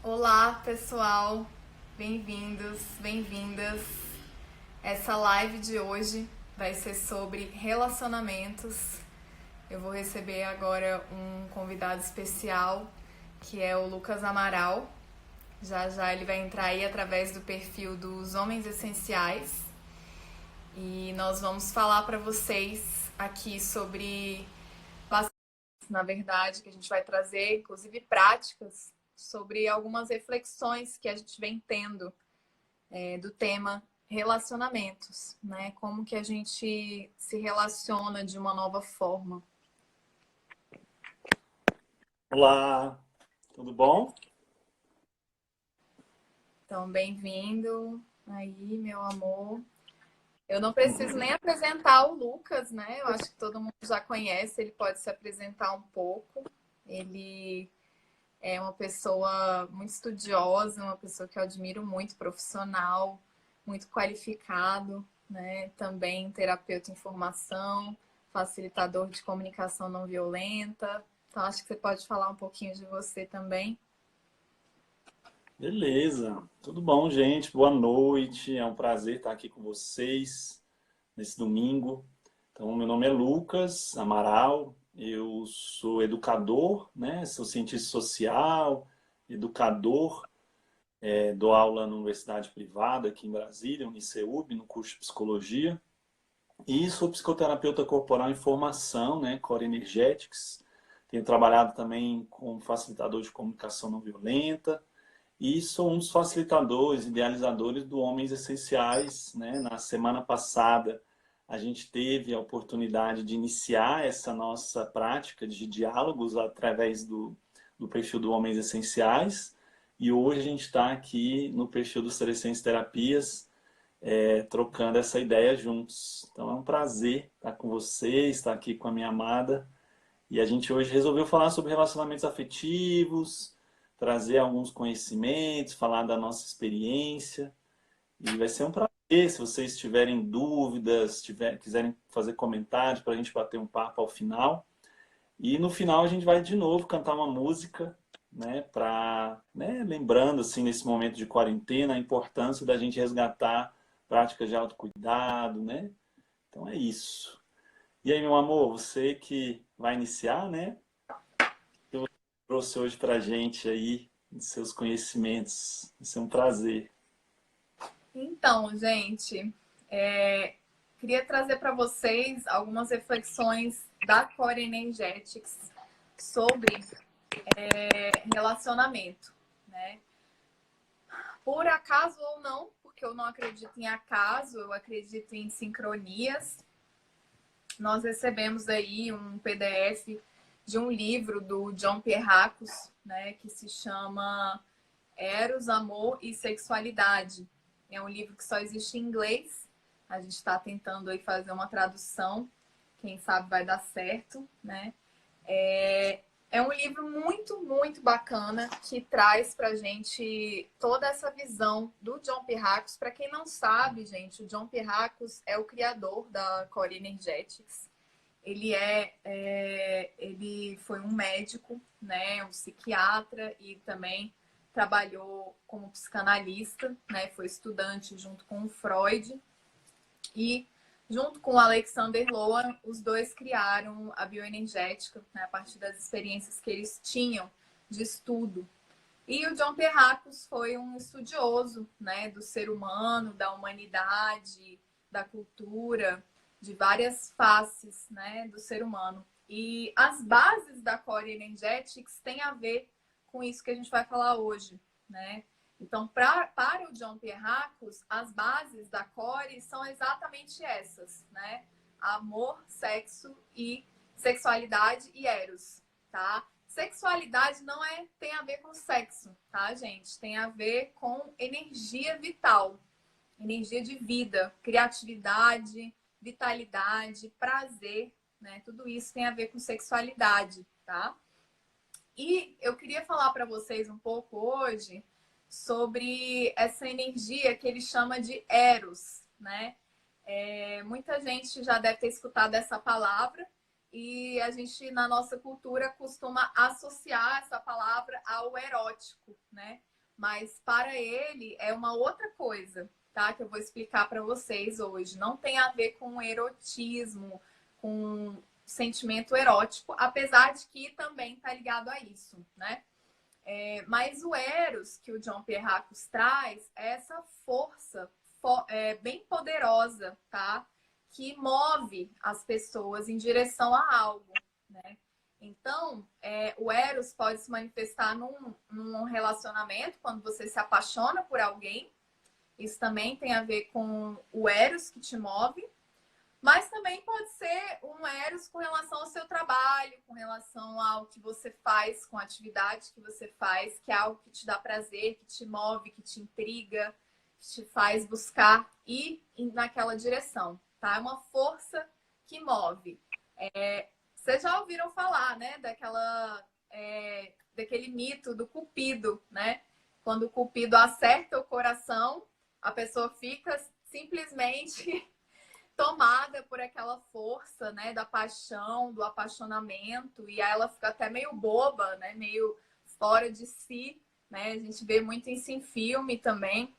Olá, pessoal. Bem-vindos, bem-vindas. Essa live de hoje vai ser sobre relacionamentos. Eu vou receber agora um convidado especial, que é o Lucas Amaral. Já já ele vai entrar aí através do perfil dos Homens Essenciais. E nós vamos falar para vocês aqui sobre, na verdade, que a gente vai trazer, inclusive, práticas sobre algumas reflexões que a gente vem tendo do tema relacionamentos, né? Como que a gente se relaciona de uma nova forma. Olá, tudo bom? Então, bem-vindo aí, meu amor. Eu não preciso nem apresentar o Lucas, né? Eu acho que todo mundo já conhece, ele pode se apresentar um pouco. Ele é uma pessoa muito estudiosa, uma pessoa que eu admiro muito, profissional, muito qualificado, né? Também terapeuta em formação, facilitador de comunicação não violenta. Então, acho que você pode falar um pouquinho de você também. Beleza, tudo bom, gente? Boa noite, é um prazer estar aqui com vocês nesse domingo. Então, meu nome é Lucas Amaral, eu sou educador, né? Sou cientista social, educador, dou aula na universidade privada aqui em Brasília, Uniceub, no curso de psicologia, e sou psicoterapeuta corporal em formação, né? Core Energetics. Tenho trabalhado também como facilitador de comunicação não violenta. E sou um dos facilitadores, idealizadores do Homens Essenciais, né? Na semana passada, a gente teve a oportunidade de iniciar essa nossa prática de diálogos através do perfil do Homens Essenciais. E hoje a gente está aqui no perfil do Serescentes Terapias, trocando essa ideia juntos. Então é um prazer estar com vocês, estar aqui com a minha amada. E a gente hoje resolveu falar sobre relacionamentos afetivos, trazer alguns conhecimentos, falar da nossa experiência. E vai ser um prazer se vocês tiverem dúvidas, quiserem fazer comentários para a gente bater um papo ao final. E no final a gente vai de novo cantar uma música, né, lembrando assim nesse momento de quarentena a importância da gente resgatar práticas de autocuidado, né? Então é isso. E aí, meu amor, você que vai iniciar, né? Que você trouxe hoje pra gente aí, de seus conhecimentos. Vai ser um prazer. Então, gente, queria trazer para vocês algumas reflexões da Core Energetics sobre relacionamento, né? Por acaso ou não, porque eu não acredito em acaso, eu acredito em sincronias. Nós recebemos aí um PDF de um livro do John Pierracos, né, que se chama Eros, Amor e Sexualidade. É um livro que só existe em inglês. A gente está tentando aí fazer uma tradução. Quem sabe vai dar certo, né? É um livro muito, muito bacana que traz pra gente toda essa visão do John Pierracos. Para quem não sabe, gente, o John Pierracos é o criador da Core Energetics. Ele foi um médico, né, um psiquiatra e também trabalhou como psicanalista, né, foi estudante junto com o Freud e junto com o Alexander Lowen, os dois criaram a bioenergética, né, a partir das experiências que eles tinham de estudo. E o John Pierracos foi um estudioso, né, do ser humano, da humanidade, da cultura, de várias faces, né, do ser humano. E as bases da Core Energetics têm a ver com isso que a gente vai falar hoje, né? Então, para o John Pierracos, as bases da Core são exatamente essas, né? Amor, sexo e sexualidade e eros, tá? Sexualidade não tem a ver com sexo, tá, gente? Tem a ver com energia vital, energia de vida, criatividade, vitalidade, prazer, né? Tudo isso tem a ver com sexualidade, tá? E eu queria falar para vocês um pouco hoje sobre essa energia que ele chama de Eros, né? Muita gente já deve ter escutado essa palavra e a gente, na nossa cultura, costuma associar essa palavra ao erótico, né? mas para ele é uma outra coisa, tá? Que eu vou explicar para vocês hoje. Não tem a ver com erotismo, com sentimento erótico, apesar de que também tá ligado a isso, né? Mas o Eros, que o John Pierracos traz, é essa força bem poderosa, tá? Que move as pessoas em direção a algo, né? Então, o Eros pode se manifestar num relacionamento, quando você se apaixona por alguém. Isso também tem a ver com o Eros que te move. Mas também pode ser um Eros com relação ao seu trabalho, com relação ao que você faz, com a atividade que você faz, que é algo que te dá prazer, que te move, que te intriga, que te faz buscar ir naquela direção, tá? É uma força que move. Vocês já ouviram falar, né, daquele mito do Cupido, né? Quando o Cupido acerta o coração, a pessoa fica simplesmente tomada por aquela força, né, da paixão, do apaixonamento, e aí ela fica até meio boba, né, meio fora de si, né? A gente vê muito isso em filme também.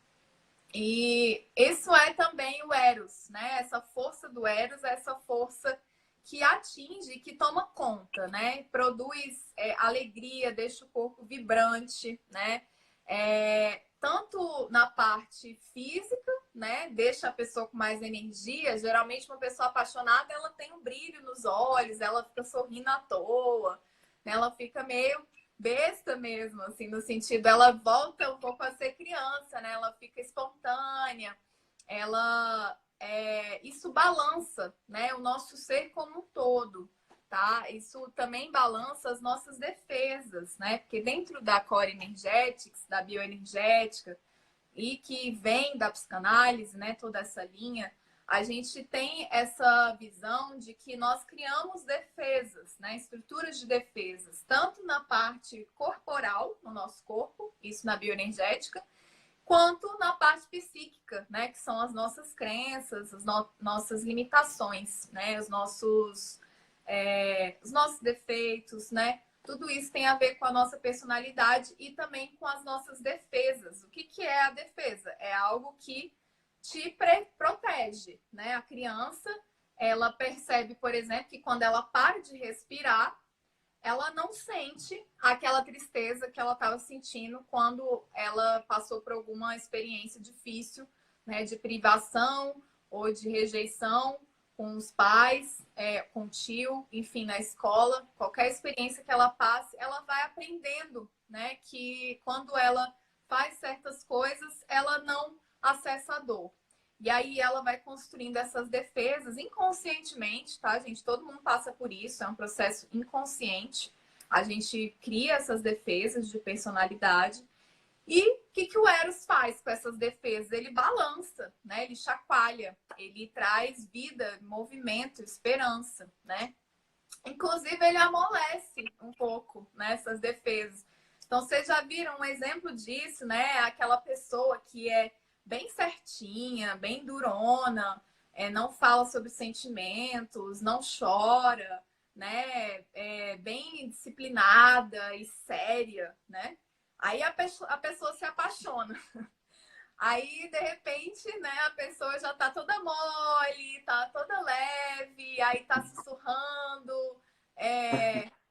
E isso é também o Eros, né? Essa força do Eros é essa força que atinge, que toma conta, né? Produz alegria, deixa o corpo vibrante, né? Tanto na parte física, né? Deixa a pessoa com mais energia. Geralmente, uma pessoa apaixonada, ela tem um brilho nos olhos, ela fica sorrindo à toa, né? Ela fica meio besta mesmo, assim, no sentido, ela volta um pouco a ser criança, né? Ela fica espontânea, isso balança, né? O nosso ser como um todo, tá? Isso também balança as nossas defesas, né? Porque dentro da Core Energetics, da bioenergética, e que vem da psicanálise, né? Toda essa linha, a gente tem essa visão de que nós criamos defesas, né? Estruturas de defesas, tanto na parte corporal, no nosso corpo, isso na bioenergética, quanto na parte psíquica, né? Que são as nossas crenças, as nossas limitações, né? Os nossos defeitos, né? Tudo isso tem a ver com a nossa personalidade e também com as nossas defesas. O que é a defesa? É algo que te protege, né? A criança, ela percebe, por exemplo, que quando ela para de respirar, ela não sente aquela tristeza que ela estava sentindo quando ela passou por alguma experiência difícil, né? De privação ou de rejeição com os pais, com o tio, enfim, na escola. Qualquer experiência que ela passe, ela vai aprendendo, né? Que quando ela faz certas coisas, ela não acessa a dor. E aí ela vai construindo essas defesas inconscientemente, tá, gente? Todo mundo passa por isso, é um processo inconsciente. A gente cria essas defesas de personalidade. E o que o Eros faz com essas defesas? Ele balança, né? Ele chacoalha, ele traz vida, movimento, esperança, né? Inclusive, ele amolece um pouco, né, essas defesas. Então, vocês já viram um exemplo disso, né? Aquela pessoa que é bem certinha, bem durona, não fala sobre sentimentos, não chora, né? Bem disciplinada e séria, né? Aí a pessoa se apaixona. Aí, de repente, né, a pessoa já tá toda mole, tá toda leve, aí tá sussurrando,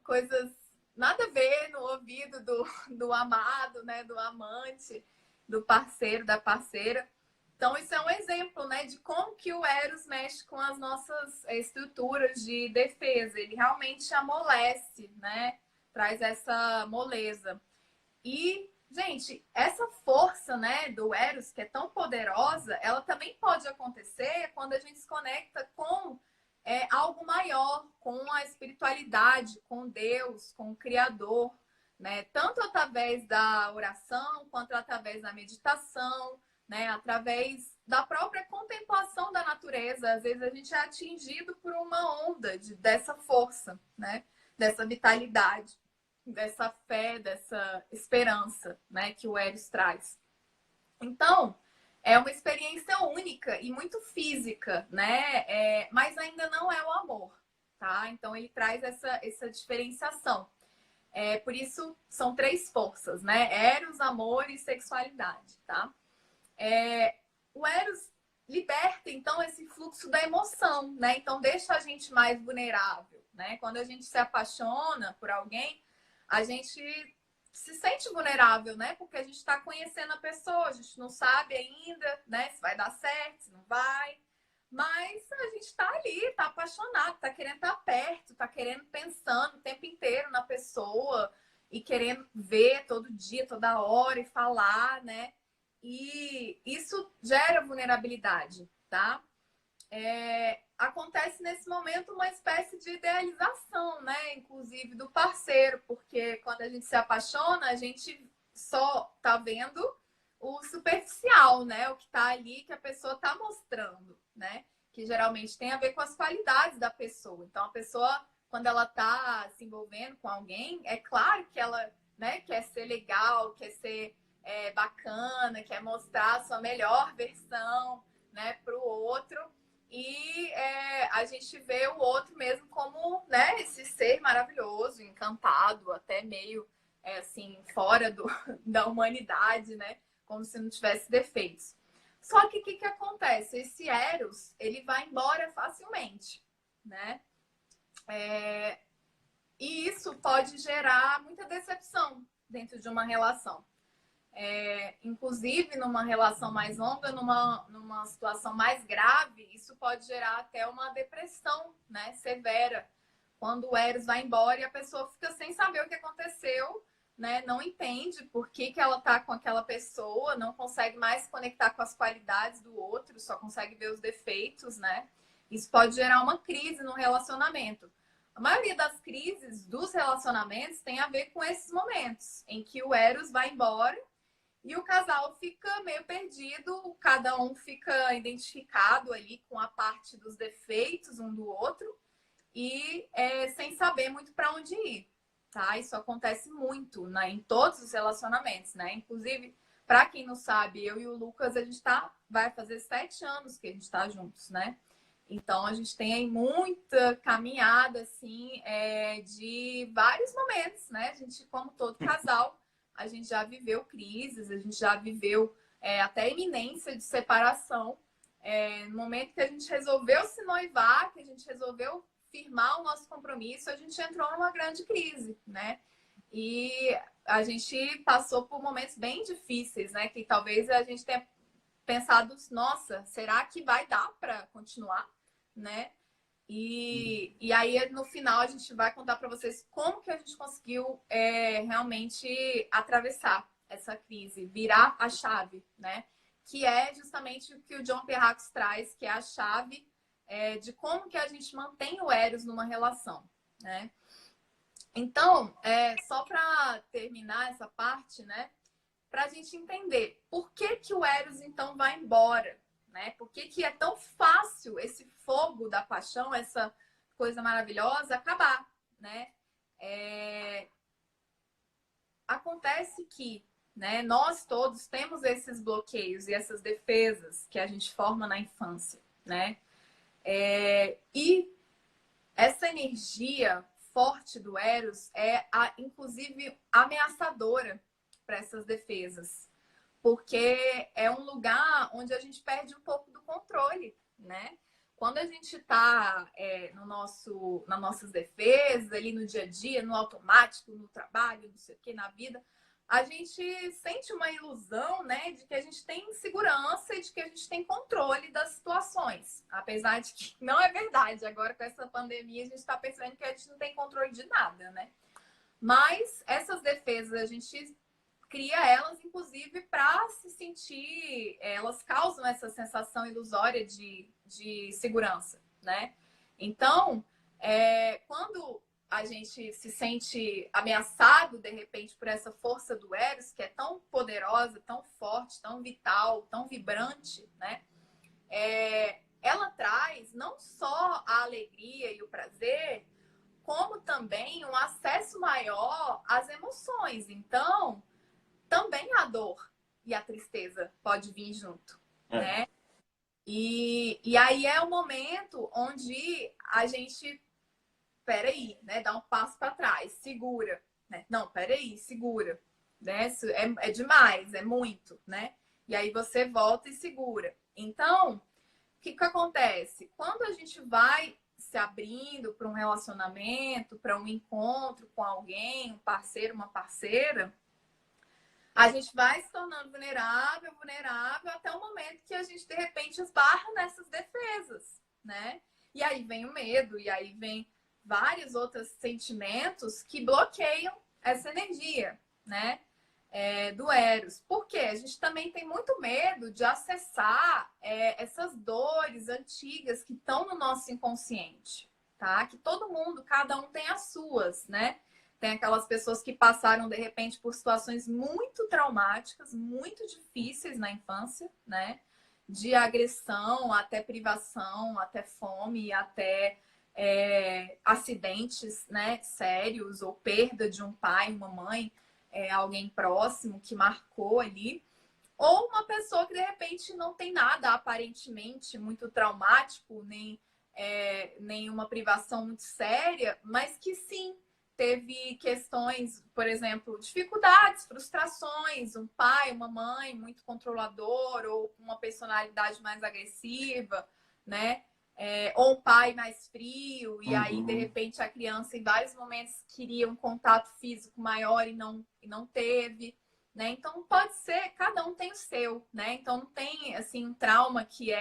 coisas nada a ver no ouvido do amado, né, do amante, do parceiro, da parceira. Então, isso é um exemplo, né, de como que o Eros mexe com as nossas estruturas de defesa. Ele realmente amolece, né, traz essa moleza. E, gente, essa força, né, do Eros, que é tão poderosa, ela também pode acontecer quando a gente se conecta com algo maior, com a espiritualidade, com Deus, com o Criador, né? Tanto através da oração, quanto através da meditação, né? Através da própria contemplação da natureza. Às vezes a gente é atingido por uma onda dessa força, né? Dessa vitalidade, dessa fé, dessa esperança, né, que o Eros traz. Então, é uma experiência única e muito física, né? Mas ainda não é o amor, tá? Então, ele traz essa diferenciação. Por isso, são três forças, né? Eros, amor e sexualidade, tá? O Eros liberta, então, esse fluxo da emoção, né? Então, deixa a gente mais vulnerável, né? Quando a gente se apaixona por alguém, a gente se sente vulnerável, né? Porque a gente está conhecendo a pessoa, a gente não sabe ainda, né? Se vai dar certo, se não vai. Mas a gente está ali, está apaixonado, está querendo estar perto, está querendo pensando o tempo inteiro na pessoa e querendo ver todo dia, toda hora e falar, né? E isso gera vulnerabilidade, tá? Acontece nesse momento uma espécie de idealização, né? Inclusive do parceiro, porque quando a gente se apaixona, a gente só tá vendo o superficial, né? O que tá ali que a pessoa tá mostrando, né? Que geralmente tem a ver com as qualidades da pessoa. Então, a pessoa, quando ela tá se envolvendo com alguém, é claro que ela, né, quer ser legal, quer ser bacana, quer mostrar a sua melhor versão, né, para o outro. E a gente vê o outro mesmo como, né, esse ser maravilhoso, encantado, até meio assim, fora da humanidade, né? Como se não tivesse defeitos. Só que o que acontece? Esse Eros, ele vai embora facilmente, né? E isso pode gerar muita decepção dentro de uma relação. Inclusive, numa relação mais longa, numa situação mais grave, isso pode gerar até uma depressão, né, severa. Quando o Eros vai embora e a pessoa fica sem saber o que aconteceu, né, não entende por que ela está com aquela pessoa, não consegue mais se conectar com as qualidades do outro, só consegue ver os defeitos, né? Isso pode gerar uma crise no relacionamento. A maioria das crises dos relacionamentos tem a ver com esses momentos em que o Eros vai embora e o casal fica meio perdido, cada um fica identificado ali com a parte dos defeitos um do outro e sem saber muito para onde ir, tá? Isso acontece muito, né, em todos os relacionamentos, né? Inclusive, para quem não sabe, eu e o Lucas, a gente vai fazer 7 anos que a gente está juntos, né? Então, a gente tem aí muita caminhada, assim, de vários momentos, né? A gente, como todo casal, a gente já viveu crises, a gente já viveu até iminência de separação. No momento que a gente resolveu se noivar, que a gente resolveu firmar o nosso compromisso, a gente entrou numa grande crise, né? E a gente passou por momentos bem difíceis, né? Que talvez a gente tenha pensado, nossa, será que vai dar para continuar, né? E aí, no final, a gente vai contar para vocês como que a gente conseguiu realmente atravessar essa crise, virar a chave, né? Que é justamente o que o John Perracos traz, que é a chave de como que a gente mantém o Eros numa relação, né? Então, só para terminar essa parte, né? Para a gente entender por que o Eros, então, vai embora, né? Por que é tão fácil esse fogo da paixão, essa coisa maravilhosa, acabar, né? Acontece que, né, nós todos temos esses bloqueios e essas defesas que a gente forma na infância, né? E essa energia forte do Eros inclusive, ameaçadora para essas defesas. Porque é um lugar onde a gente perde um pouco do controle, né? Quando a gente está nas nossas defesas, ali no dia a dia, no automático, no trabalho, não sei o que, na vida, a gente sente uma ilusão, né, de que a gente tem segurança e de que a gente tem controle das situações. Apesar de que não é verdade. Agora, com essa pandemia, a gente está percebendo que a gente não tem controle de nada, né? Mas essas defesas, a gente cria elas, inclusive, para se sentir... Elas causam essa sensação ilusória de segurança, né? Então, quando a gente se sente ameaçado, de repente, por essa força do Eros, que é tão poderosa, tão forte, tão vital, tão vibrante, né? Ela traz não só a alegria e o prazer, como também um acesso maior às emoções. Então, também a dor e a tristeza pode vir junto, né? E aí é o momento onde a gente, peraí, né? Dá um passo para trás, segura, né? Não, peraí, segura, né? Isso é demais, é muito, né? E aí você volta e segura. Então, o que acontece? Quando a gente vai se abrindo para um relacionamento, para um encontro com alguém, um parceiro, uma parceira, a gente vai se tornando vulnerável, vulnerável, até o momento que a gente, de repente, esbarra nessas defesas, né? E aí vem o medo, e aí vem vários outros sentimentos que bloqueiam essa energia, né? Do Eros. Por quê? A gente também tem muito medo de acessar essas dores antigas que estão no nosso inconsciente, tá? Que todo mundo, cada um tem as suas, né? Tem aquelas pessoas que passaram, de repente, por situações muito traumáticas, muito difíceis na infância, né? De agressão, até privação, até fome, até acidentes, né, sérios, ou perda de um pai, uma mãe, alguém próximo que marcou ali. Ou uma pessoa que, de repente, não tem nada aparentemente muito traumático, nem uma privação muito séria, mas que sim teve questões, por exemplo, dificuldades, frustrações, um pai, uma mãe muito controlador ou uma personalidade mais agressiva, né? Ou um pai mais frio, e aí, de repente, a criança, em vários momentos, queria um contato físico maior e não teve, né? Então, pode ser, cada um tem o seu, né? Então, não tem, assim, um trauma que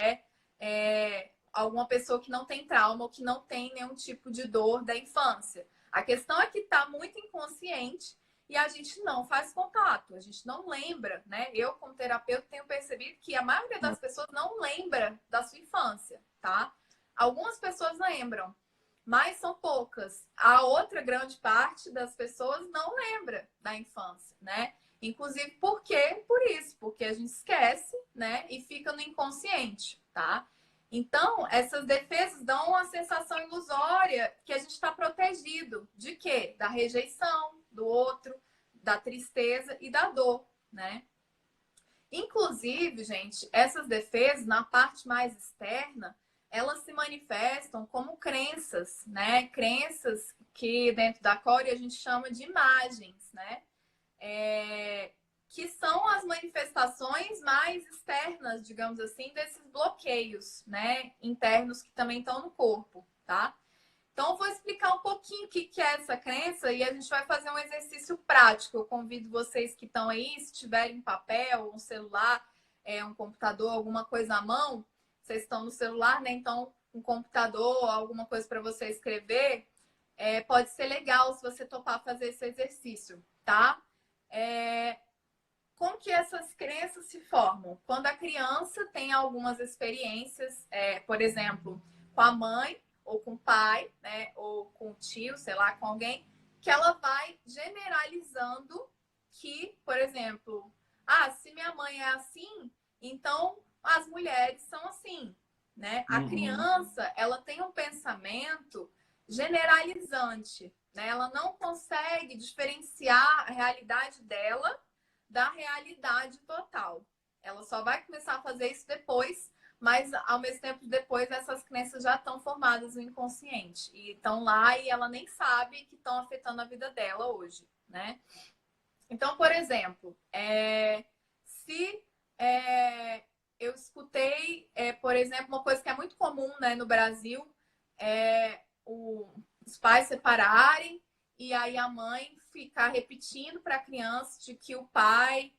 alguma pessoa que não tem trauma ou que não tem nenhum tipo de dor da infância. A questão é que está muito inconsciente e a gente não faz contato, a gente não lembra, né? Eu, como terapeuta, tenho percebido que a maioria das pessoas não lembra da sua infância, tá? Algumas pessoas lembram, mas são poucas. A outra grande parte das pessoas não lembra da infância, né? Inclusive, por quê? Por isso, porque a gente esquece, né? E fica no inconsciente, tá? Então, essas defesas dão uma sensação ilusória que a gente está protegido. De quê? Da rejeição do outro, da tristeza e da dor, né? Inclusive, gente, essas defesas, na parte mais externa, elas se manifestam como crenças, né? Crenças que dentro da Core a gente chama de imagens, né? Que são as manifestações mais externas, digamos assim, desses bloqueios, né? Internos que também estão no corpo, tá? Então, eu vou explicar um pouquinho o que é essa crença e a gente vai fazer um exercício prático. Eu convido vocês que estão aí, se tiverem um papel, um celular, um computador, alguma coisa à mão, vocês estão no celular, né? Então, um computador, alguma coisa para você escrever, pode ser legal se você topar fazer esse exercício, tá? Como que essas crenças se formam? Quando a criança tem algumas experiências, por exemplo, com a mãe, ou com o pai, né? Ou com o tio, sei lá, com alguém, que ela vai generalizando que, por exemplo, se minha mãe é assim, então as mulheres são assim, né? A criança, ela tem um pensamento generalizante, né? Ela não consegue diferenciar a realidade dela da realidade total. Ela só vai começar a fazer isso depois, mas ao mesmo tempo depois essas crenças já estão formadas no inconsciente e estão lá e ela nem sabe que estão afetando a vida dela hoje, né? Então, por exemplo, se eu escutei, por exemplo, uma coisa que é muito comum, né, no Brasil, os pais separarem e aí a mãe ficar repetindo para a criança de que o pai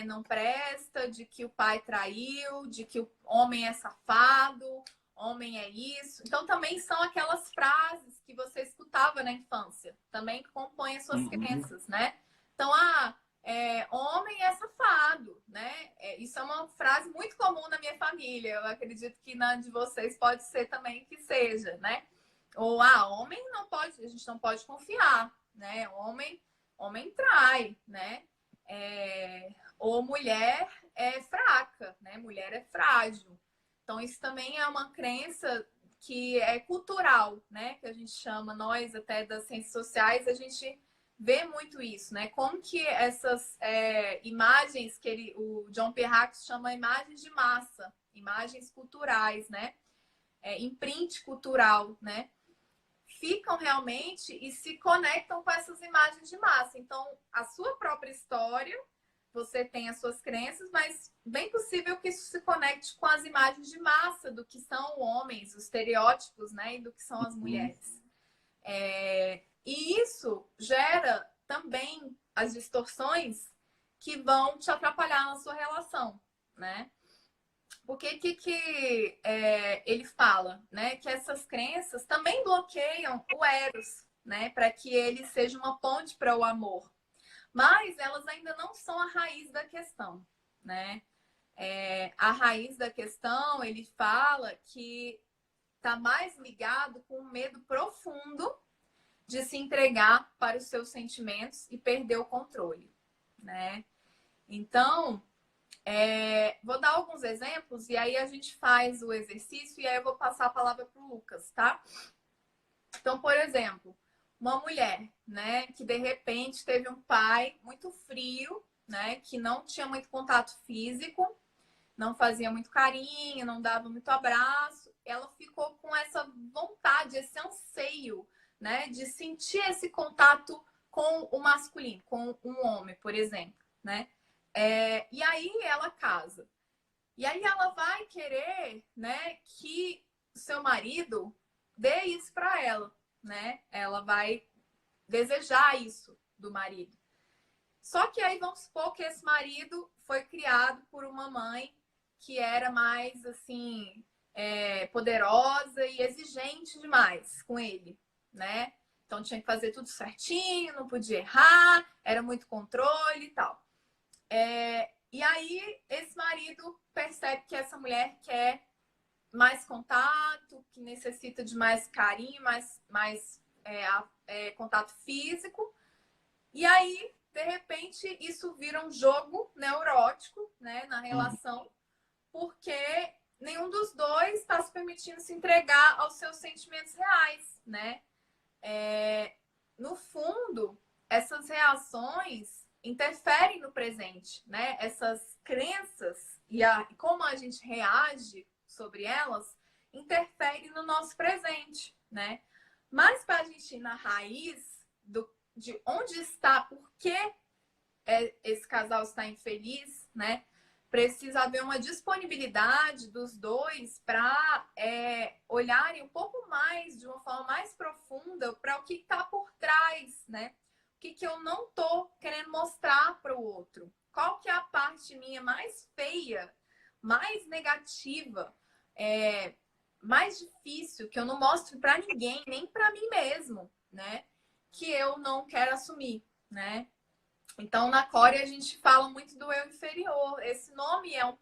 não presta, de que o pai traiu, de que o homem é safado, homem é isso. Então, também são aquelas frases que você escutava na infância, também que compõem as suas crenças, né? Então, homem é safado, né? Isso é uma frase muito comum na minha família. Eu acredito que na de vocês pode ser também que seja, né? Ou, homem não pode, a gente não pode confiar, né? Homem trai, né? Ou mulher é fraca, né? Mulher é frágil. Então, isso também é uma crença que é cultural, né? Que a gente chama, nós até das ciências sociais, a gente vê muito isso, né? Como que essas imagens que o John Perrax chama imagens de massa, imagens culturais, né? Imprint cultural, né? ficam realmente e se conectam com essas imagens de massa. Então, a sua própria história, você tem as suas crenças, mas bem possível que isso se conecte com as imagens de massa do que são homens, os estereótipos, né? E do que são as mulheres. E isso gera também as distorções que vão te atrapalhar na sua relação, né? Porque ele fala, né? Que essas crenças também bloqueiam o Eros, né? Para que ele seja uma ponte para o amor. Mas elas ainda não são a raiz da questão, né? A raiz da questão, ele fala que está mais ligado com um medo profundo de se entregar para os seus sentimentos e perder o controle, né? Então, vou dar alguns exemplos e aí a gente faz o exercício e aí eu vou passar a palavra para o Lucas, tá? Então, por exemplo, uma mulher, né, que de repente teve um pai muito frio, né, que não tinha muito contato físico, não fazia muito carinho, não dava muito abraço, ela ficou com essa vontade, esse anseio, né, de sentir esse contato com o masculino, com um homem, por exemplo, né? E aí ela casa. E aí ela vai querer, né, que o seu marido dê isso para ela, né? Ela vai desejar isso do marido. Só que aí vamos supor que esse marido foi criado por uma mãe que era mais, assim, poderosa e exigente demais com ele, né? Então tinha que fazer tudo certinho, não podia errar, era muito controle e tal. E aí esse marido percebe que essa mulher quer mais contato, que necessita de mais carinho, mais contato físico. E aí, de repente, isso vira um jogo neurótico, né, na relação, porque nenhum dos dois está se permitindo se entregar aos seus sentimentos reais, né? No fundo, essas reações interferem no presente, né? Essas crenças e como a gente reage sobre elas interferem no nosso presente, né? Mas para a gente ir na raiz de onde está, por que esse casal está infeliz, né? Precisa haver uma disponibilidade dos dois para olharem um pouco mais, de uma forma mais profunda, para o que está por trás, né? O que eu não estou querendo mostrar para o outro? Qual que é a parte minha mais feia, mais negativa, mais difícil, que eu não mostro para ninguém, nem para mim mesmo, né? Que eu não quero assumir, né? Então, na Core, a gente fala muito do eu inferior. Esse nome é um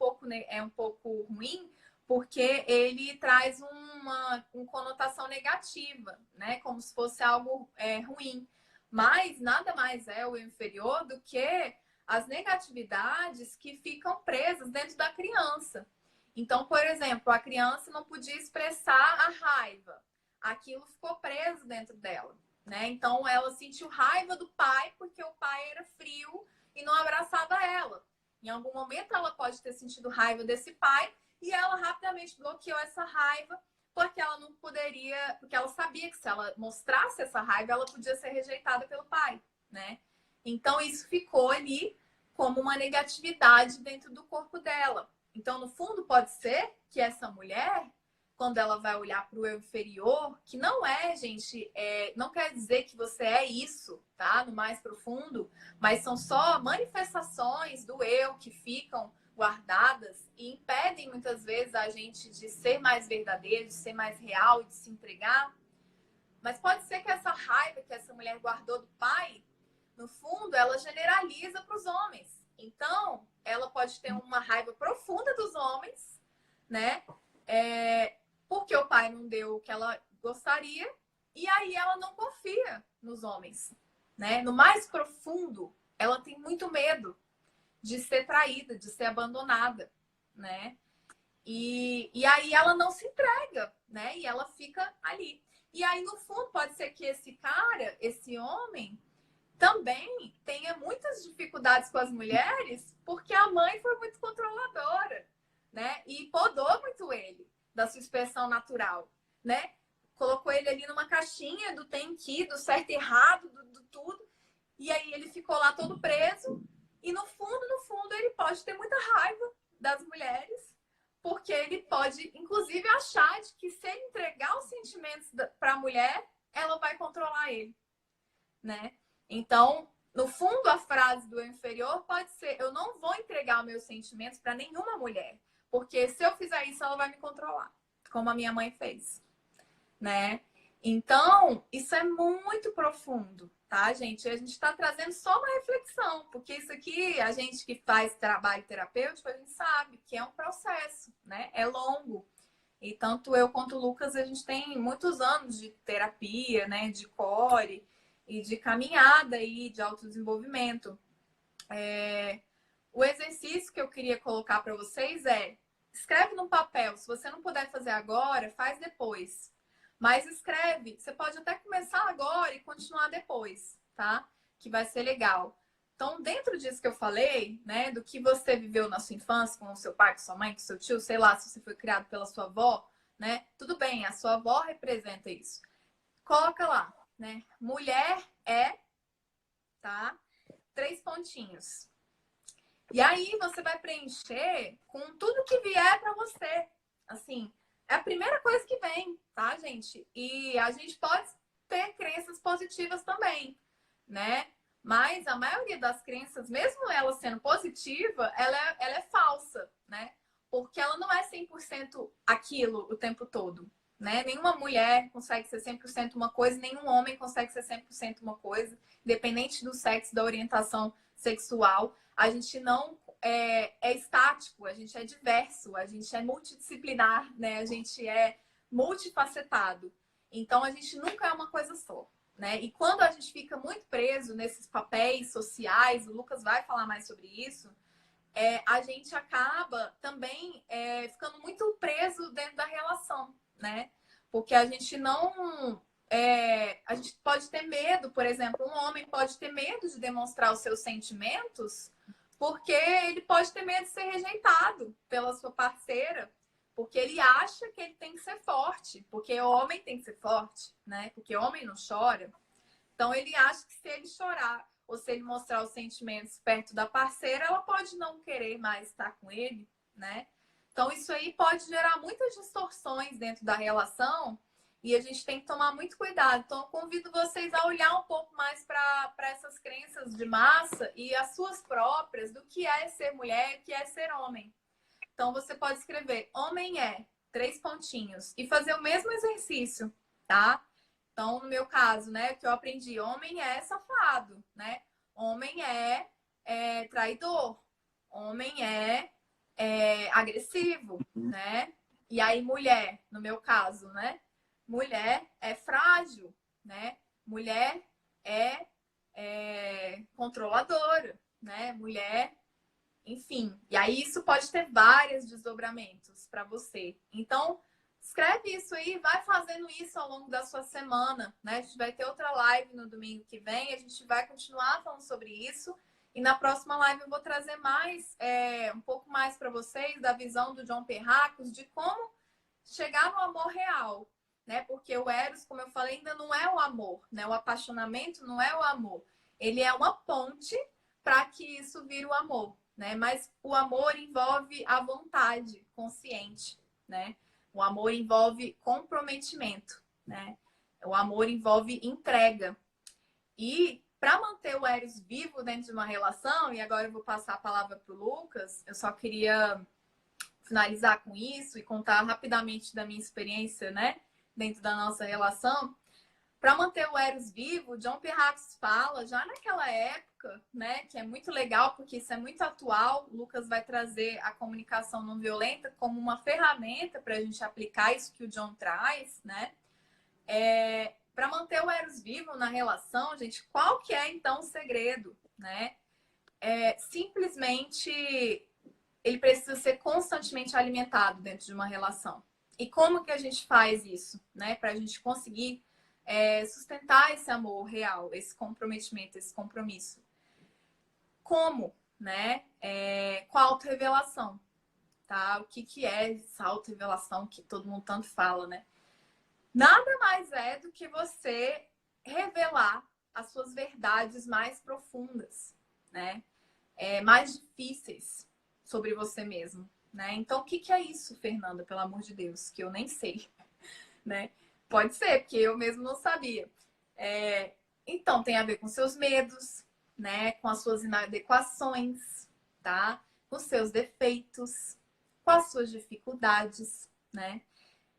pouco ruim, porque ele traz uma conotação negativa, né? Como se fosse algo ruim. Mas nada mais é o eu inferior do que as negatividades que ficam presas dentro da criança. Então, por exemplo, a criança não podia expressar a raiva. Aquilo ficou preso dentro dela. Né? Então ela sentiu raiva do pai porque o pai era frio e não abraçava ela. Em algum momento ela pode ter sentido raiva desse pai e ela rapidamente bloqueou essa raiva porque ela não poderia, porque ela sabia que se ela mostrasse essa raiva ela podia ser rejeitada pelo pai, né? Então isso ficou ali como uma negatividade dentro do corpo dela. Então no fundo pode ser que essa mulher, quando ela vai olhar para o eu inferior, que não gente, não quer dizer que você é isso, tá? No mais profundo, mas são só manifestações do eu que ficam guardadas e impedem muitas vezes a gente de ser mais verdadeiro, de ser mais real e de se entregar. Mas pode ser que essa raiva que essa mulher guardou do pai, no fundo, ela generaliza para os homens. Então, ela pode ter uma raiva profunda dos homens, né? Porque o pai não deu o que ela gostaria, e aí ela não confia nos homens, né? No mais profundo, ela tem muito medo de ser traída, de ser abandonada, né? E aí ela não se entrega, né? E ela fica ali. E aí, no fundo, pode ser que esse cara, esse homem, também tenha muitas dificuldades com as mulheres, porque a mãe foi muito controladora, né? E podou muito ele da sua expressão natural, né? colocou ele ali numa caixinha do tem que, do certo e errado, do tudo. E aí ele ficou lá todo preso. E no fundo, ele pode ter muita raiva das mulheres, porque ele pode, inclusive, achar de que se ele entregar os sentimentos para a mulher, ela vai controlar ele, né? Então, no fundo, a frase do inferior pode ser: eu não vou entregar meus sentimentos para nenhuma mulher, porque se eu fizer isso, ela vai me controlar, como a minha mãe fez, né? Então, isso é muito profundo, tá, gente? A gente está trazendo só uma reflexão, porque isso aqui, a gente que faz trabalho terapêutico, a gente sabe que é um processo, né? É longo. E tanto eu quanto o Lucas, a gente tem muitos anos de terapia, né? De core e de caminhada aí, de autodesenvolvimento. O exercício que eu queria colocar para vocês é: escreve no papel. Se você não puder fazer agora, faz depois. Mas escreve. Você pode até começar agora e continuar depois, tá? Que vai ser legal. Então, dentro disso que eu falei, né, do que você viveu na sua infância com o seu pai, com sua mãe, com seu tio, sei lá, se você foi criado pela sua avó, né? Tudo bem, a sua avó representa isso. Coloca lá, né? Mulher é, tá? 3 pontinhos. E aí você vai preencher com tudo que vier para você. Assim, é a primeira coisa que vem, tá, gente? E a gente pode ter crenças positivas também, né? Mas a maioria das crenças, mesmo ela sendo positiva, ela é falsa, né? Porque ela não é 100% aquilo o tempo todo, né? Nenhuma mulher consegue ser 100% uma coisa, nenhum homem consegue ser 100% uma coisa, independente do sexo, da orientação sexual. A gente não é estático, a gente é diverso, a gente é multidisciplinar, né? A gente é multifacetado. Então, a gente nunca é uma coisa só, né? E quando a gente fica muito preso nesses papéis sociais, o Lucas vai falar mais sobre isso, a gente acaba também ficando muito preso dentro da relação, né? Porque a gente não... a gente pode ter medo, por exemplo, um homem pode ter medo de demonstrar os seus sentimentos porque ele pode ter medo de ser rejeitado pela sua parceira, porque ele acha que ele tem que ser forte, porque o homem tem que ser forte, né? Porque o homem não chora. Então ele acha que se ele chorar ou se ele mostrar os sentimentos perto da parceira, ela pode não querer mais estar com ele, né? Então isso aí pode gerar muitas distorções dentro da relação e a gente tem que tomar muito cuidado. Então eu convido vocês a olhar um pouco mais para essas crenças de massa e as suas próprias do que é ser mulher e o que é ser homem. Então você pode escrever homem é, 3 pontinhos, e fazer o mesmo exercício, tá? Então, no meu caso, né, que eu aprendi, homem é safado, né? Homem é traidor, homem é agressivo, né? E aí, mulher, no meu caso, né? Mulher é frágil, né? Mulher é controladora, né? Mulher, enfim. E aí, isso pode ter vários desdobramentos para você. Então, escreve isso aí, vai fazendo isso ao longo da sua semana, né? A gente vai ter outra live no domingo que vem, a gente vai continuar falando sobre isso. E na próxima live eu vou trazer mais, um pouco mais para vocês da visão do John Perracos de como chegar no amor real, né? Porque o Eros, como eu falei, ainda não é o amor, né? O apaixonamento não é o amor. Ele é uma ponte para que isso vire o amor, né? Mas o amor envolve a vontade consciente, né? O amor envolve comprometimento, né? O amor envolve entrega. E para manter o Eros vivo dentro de uma relação, e agora eu vou passar a palavra para o Lucas, eu só queria finalizar com isso e contar rapidamente da minha experiência, né? Dentro da nossa relação. Para manter o Eros vivo, John Perracos fala, já naquela época, né, que é muito legal, porque isso é muito atual, o Lucas vai trazer a comunicação não violenta como uma ferramenta para a gente aplicar isso que o John traz, né? Para manter o Eros vivo na relação, gente, qual que é, então, o segredo, né? Simplesmente, ele precisa ser constantemente alimentado dentro de uma relação. E como que a gente faz isso, né? Para a gente conseguir sustentar esse amor real, esse comprometimento, esse compromisso. Como, né? Com a autorrevelação, tá? O que é essa autorrevelação que todo mundo tanto fala, né? nada mais é do que você revelar as suas verdades mais profundas, né? Mais difíceis sobre você mesmo, né? Então, o que é isso, Fernanda, pelo amor de Deus, que eu nem sei, né? Pode ser, porque eu mesmo não sabia. Então, tem a ver com seus medos, né? Com as suas inadequações, tá? Com seus defeitos, com as suas dificuldades, né?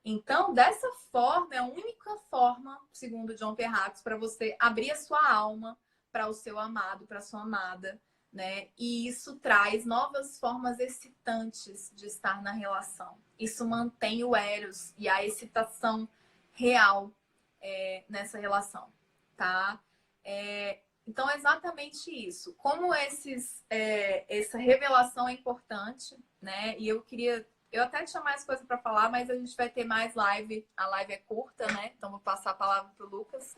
Então, dessa forma, é a única forma, segundo John Perracos, para você abrir a sua alma para o seu amado, para a sua amada, né? E isso traz novas formas excitantes de estar na relação. Isso mantém o eros e a excitação real nessa relação, tá? Então, é exatamente isso. Como essa revelação é importante, né? E eu até tinha mais coisa para falar, mas a gente vai ter mais live. A live é curta, né? Então, vou passar a palavra para o Lucas.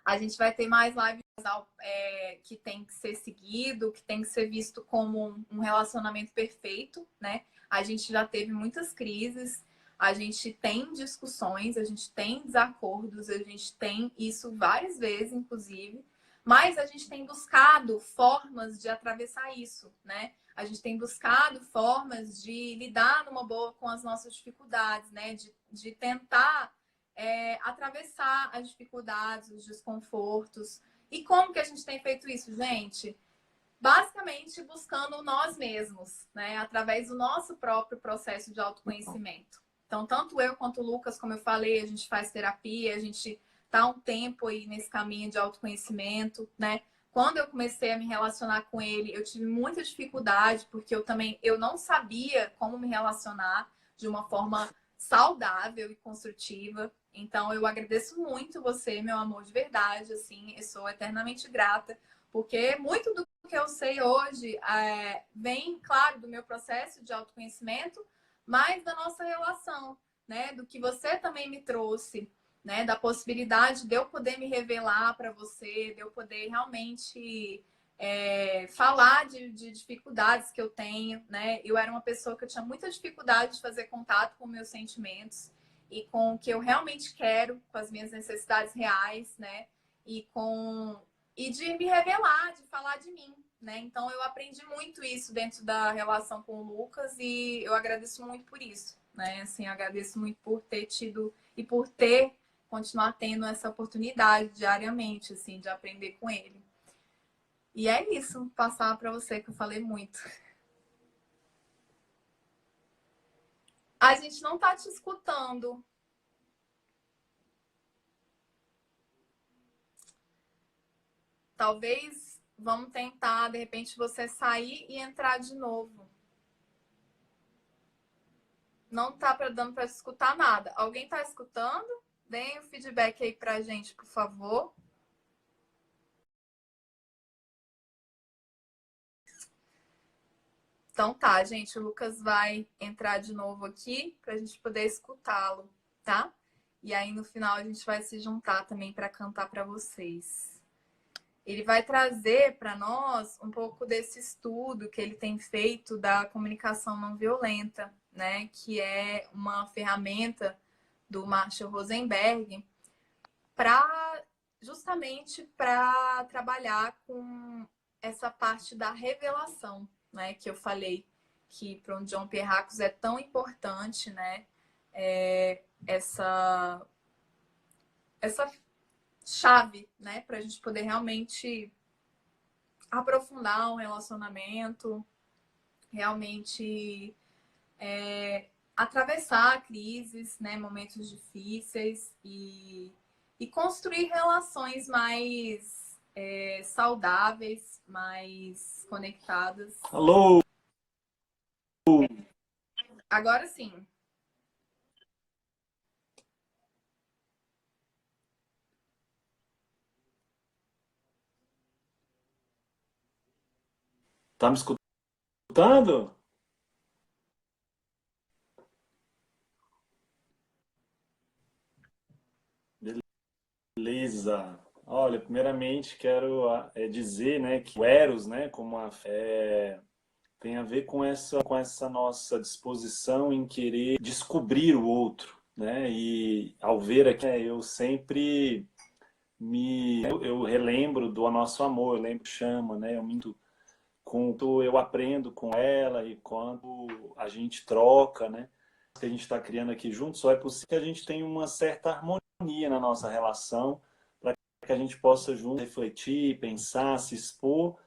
A gente vai ter mais live que tem que ser seguido, que tem que ser visto como um relacionamento perfeito, né? A gente já teve muitas crises, a gente tem discussões, a gente tem desacordos, a gente tem isso várias vezes, inclusive, mas a gente tem buscado formas de atravessar isso, né? A gente tem buscado formas de lidar numa boa com as nossas dificuldades, né? De tentar atravessar as dificuldades, os desconfortos. E como que a gente tem feito isso, gente? Basicamente buscando nós mesmos, né? Através do nosso próprio processo de autoconhecimento. Então, tanto eu quanto o Lucas, como eu falei, a gente faz terapia, a gente tá um tempo aí nesse caminho de autoconhecimento, né? Quando eu comecei a me relacionar com ele, eu tive muita dificuldade, porque eu não sabia como me relacionar de uma forma saudável e construtiva. Então, eu agradeço muito você, meu amor, de verdade, assim, eu sou eternamente grata, porque muito do que eu sei hoje vem, claro, do meu processo de autoconhecimento, mas da nossa relação, né? Do que você também me trouxe, né? Da possibilidade de eu poder me revelar para você, de eu poder realmente falar de dificuldades que eu tenho, né? Eu era uma pessoa que eu tinha muita dificuldade de fazer contato com meus sentimentos e com o que eu realmente quero, com as minhas necessidades reais, né? E de me revelar, de falar de mim, né? Então eu aprendi muito isso dentro da relação com o Lucas e eu agradeço muito por isso, né? Assim, agradeço muito por ter tido e por continuar tendo essa oportunidade diariamente, assim, de aprender com ele. E é isso, passar para você que eu falei muito. A gente não tá te escutando. Talvez vamos tentar, de repente, você sair e entrar de novo. Não tá dando para escutar nada. Alguém tá escutando? Deem o feedback aí pra gente, por favor. Então tá, gente, o Lucas vai entrar de novo aqui pra gente poder escutá-lo, tá? E aí no final a gente vai se juntar também para cantar para vocês. Ele vai trazer para nós um pouco desse estudo que ele tem feito da comunicação não violenta, né? Que é uma ferramenta do Marshall Rosenberg justamente para trabalhar com essa parte da revelação, né? Que eu falei que para o John Perracos é tão importante, né? Essa chave, né? Para a gente poder realmente aprofundar um relacionamento, realmente atravessar crises, né? Momentos difíceis e construir relações mais saudáveis, mais conectadas. Alô? Agora sim. Tá me escutando? Beleza. Olha, primeiramente quero dizer, né, que o Eros, né, como a fé, tem a ver com essa nossa disposição em querer descobrir o outro, né? E ao ver aqui, eu sempre eu relembro do nosso amor, eu lembro chama, né? Eu minto quanto eu aprendo com ela e quando a gente troca, né? Que a gente está criando aqui junto, só é possível que a gente tenha uma certa harmonia na nossa relação para que a gente possa junto refletir, pensar, se expor,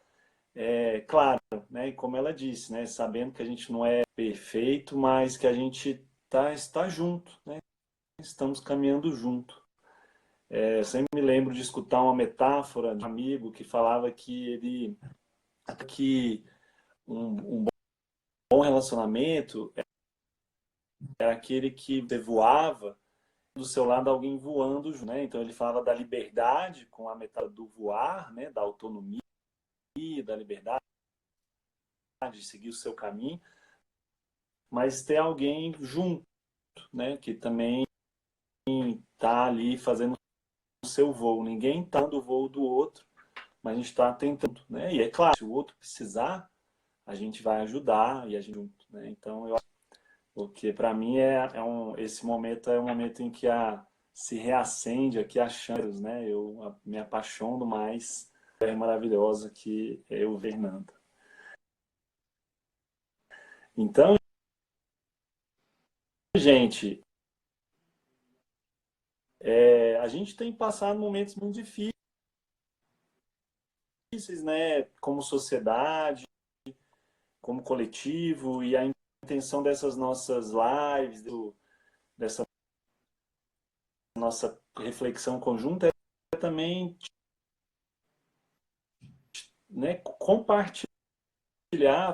claro, né? E como ela disse, né? Sabendo que a gente não é perfeito, mas que a gente está junto, né? Estamos caminhando junto. Eu sempre me lembro de escutar uma metáfora de um amigo que falava que um bom relacionamento era aquele que você voava do seu lado alguém voando, né? Então ele falava da liberdade com a metáfora do voar, né? Da autonomia, da liberdade de seguir o seu caminho, mas ter alguém junto, né? Que também está ali fazendo o seu voo. Ninguém está no voo do outro, mas a gente está tentando, né? E é claro, se o outro precisar, a gente vai ajudar e a gente junto, né? Então eu porque para mim esse momento é um momento em que se reacende aqui as chamas, né? Eu me apaixono mais, é maravilhosa que é o Fernanda. Então, gente, a gente tem passado momentos muito difíceis, né? Como sociedade, como coletivo, e a intenção dessas nossas lives, dessa nossa reflexão conjunta é também, né, compartilhar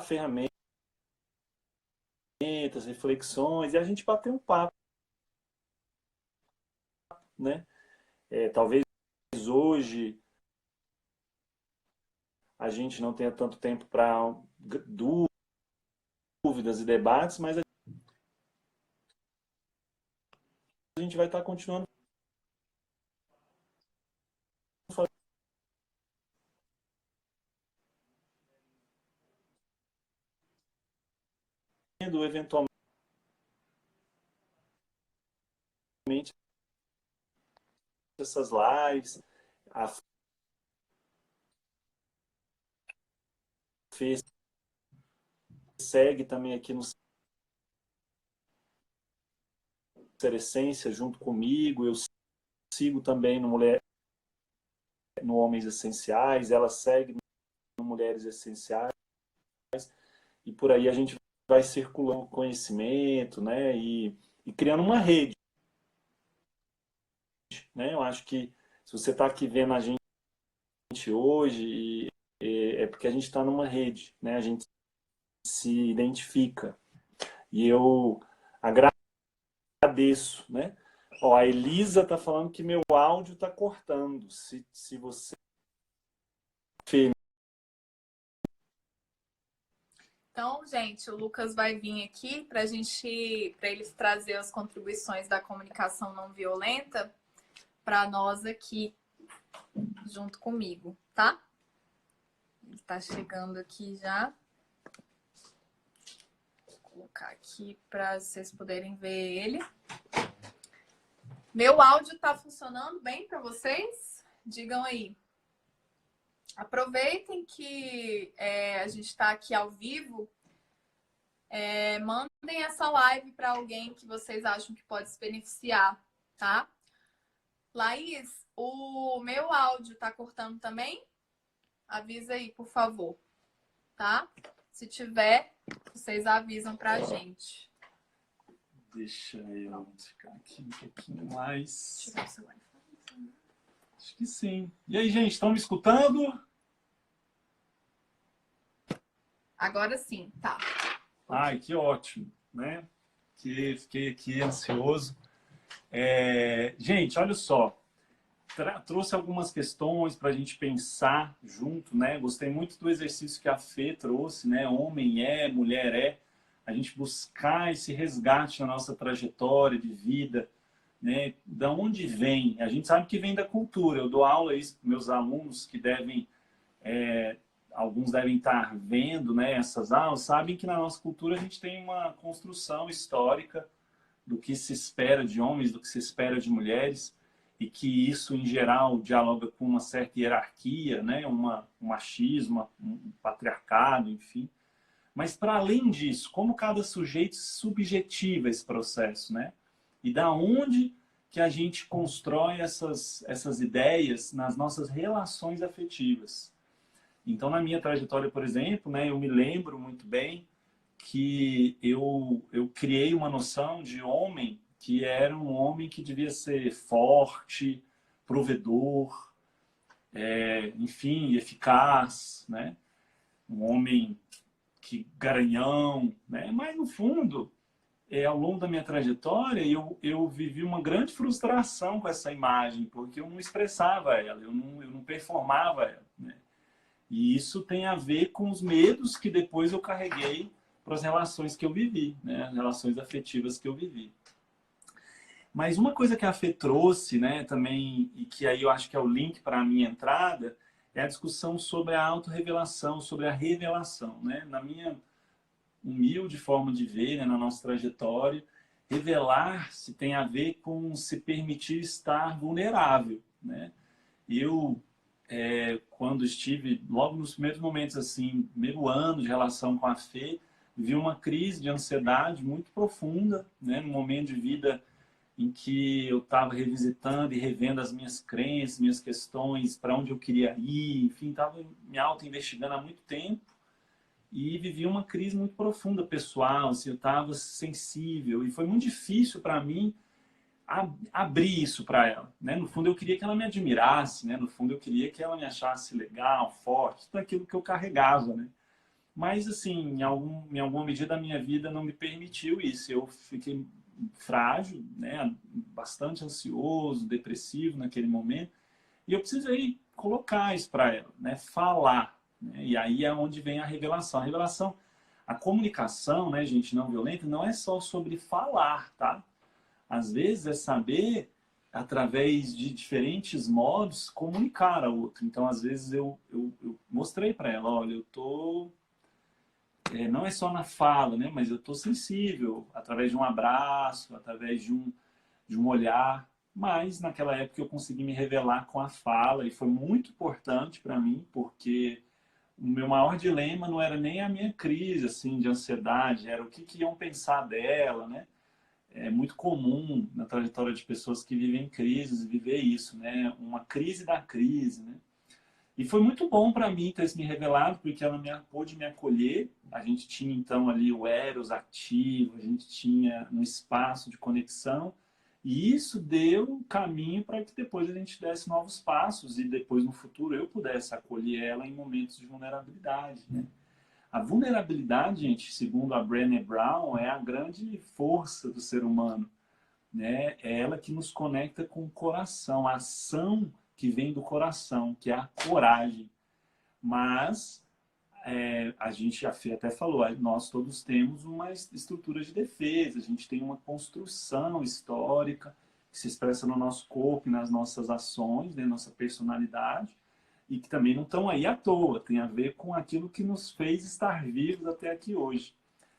ferramentas, reflexões e a gente bater um papo, né? Talvez hoje a gente não tenha tanto tempo para dúvidas e debates, mas a gente vai estar continuando fazendo eventualmente essas lives. A Fê segue também aqui no Ser Essência junto comigo. Eu sigo também no Homens Essenciais, ela segue no Mulheres Essenciais, e por aí a gente vai circulando conhecimento, né? E criando uma rede, né? Eu acho que se você está aqui vendo a gente hoje, é porque a gente está numa rede, né? A gente se identifica. E eu agradeço, né? Ó, a Elisa está falando que meu áudio está cortando. Se você... Então, gente, o Lucas vai vir aqui para ele trazer as contribuições da comunicação não violenta para nós aqui, junto comigo, tá? Ele está chegando aqui já. Vou colocar aqui para vocês poderem ver ele. Meu áudio está funcionando bem para vocês? Digam aí. Aproveitem que a gente está aqui ao vivo. Mandem essa live para alguém que vocês acham que pode se beneficiar, tá? Laís, o meu áudio está cortando também? Avisa aí, por favor, tá? Se tiver, vocês avisam pra gente. Deixa eu ficar aqui um pouquinho mais. Tirar o seu Wi-Fi. Acho que sim. E aí, gente, estão me escutando? Agora sim, tá. Ai, que ótimo, né? Fiquei aqui ansioso. Gente, olha só. Trouxe algumas questões para a gente pensar junto, né? Gostei muito do exercício que a Fê trouxe, né? Homem é, mulher é. A gente buscar esse resgate na nossa trajetória de vida, né? Da onde vem? A gente sabe que vem da cultura. Eu dou aula isso para meus alunos que alguns devem estar vendo, né, essas aulas, sabem que na nossa cultura a gente tem uma construção histórica, do que se espera de homens, do que se espera de mulheres, e que isso, em geral, dialoga com uma certa hierarquia, né? Um machismo, um patriarcado, enfim. Mas, para além disso, como cada sujeito subjetiva esse processo, né? E da onde que a gente constrói essas ideias nas nossas relações afetivas. Então, na minha trajetória, por exemplo, né, eu me lembro muito bem que eu criei uma noção de homem que era um homem que devia ser forte, provedor, enfim, eficaz, né? Um homem que garanhão, né? Mas, no fundo, ao longo da minha trajetória, eu vivi uma grande frustração com essa imagem, porque eu não expressava ela, eu não performava ela, né? E isso tem a ver com os medos que depois eu carreguei para as relações que eu vivi, né? As relações afetivas que eu vivi. Mas uma coisa que a Fê trouxe, né, também, e que aí eu acho que é o link para a minha entrada, é a discussão sobre a autorrevelação, sobre a revelação, né? Na minha humilde forma de ver, né, na nossa trajetória, revelar-se tem a ver com se permitir estar vulnerável, né? Eu, quando estive, logo nos primeiros momentos, assim, primeiro ano de relação com a Fê, vi uma crise de ansiedade muito profunda, né? Num momento de vida em que eu estava revisitando e revendo as minhas crenças, minhas questões, para onde eu queria ir, enfim, estava me auto-investigando há muito tempo e vivi uma crise muito profunda pessoal, assim, eu estava sensível e foi muito difícil para mim abrir isso para ela, né? No fundo eu queria que ela me admirasse, né? No fundo eu queria que ela me achasse legal, forte, tudo aquilo que eu carregava, né? Mas assim, em alguma medida a minha vida não me permitiu isso. Eu fiquei frágil, né? Bastante ansioso, depressivo naquele momento, e eu precisei colocar isso para ela, né? Falar, né? E aí é onde vem a revelação. A revelação, a comunicação, né, gente, não violenta, não é só sobre falar, tá? Às vezes é saber, através de diferentes modos, comunicar ao outro. Então, às vezes eu mostrei para ela, olha, eu tô não é só na fala, né? Mas eu estou sensível através de um abraço, através de um olhar. Mas naquela época eu consegui me revelar com a fala e foi muito importante para mim, porque o meu maior dilema não era nem a minha crise assim de ansiedade, era o que iam pensar dela, né? É muito comum na trajetória de pessoas que vivem crises viver isso, né? Uma crise da crise, né? E foi muito bom para mim ter se me revelado, porque ela pôde me acolher. A gente tinha então ali o Eros ativo, a gente tinha um espaço de conexão. E isso deu caminho para que depois a gente desse novos passos e depois no futuro eu pudesse acolher ela em momentos de vulnerabilidade, né? A vulnerabilidade, gente, segundo a Brené Brown, é a grande força do ser humano, né? É ela que nos conecta com o coração, a ação que vem do coração, que é a coragem. Mas a gente, a Fê até falou, nós todos temos uma estrutura de defesa, a gente tem uma construção histórica que se expressa no nosso corpo e nas nossas ações, né, nossa personalidade, e que também não estão aí à toa, tem a ver com aquilo que nos fez estar vivos até aqui hoje.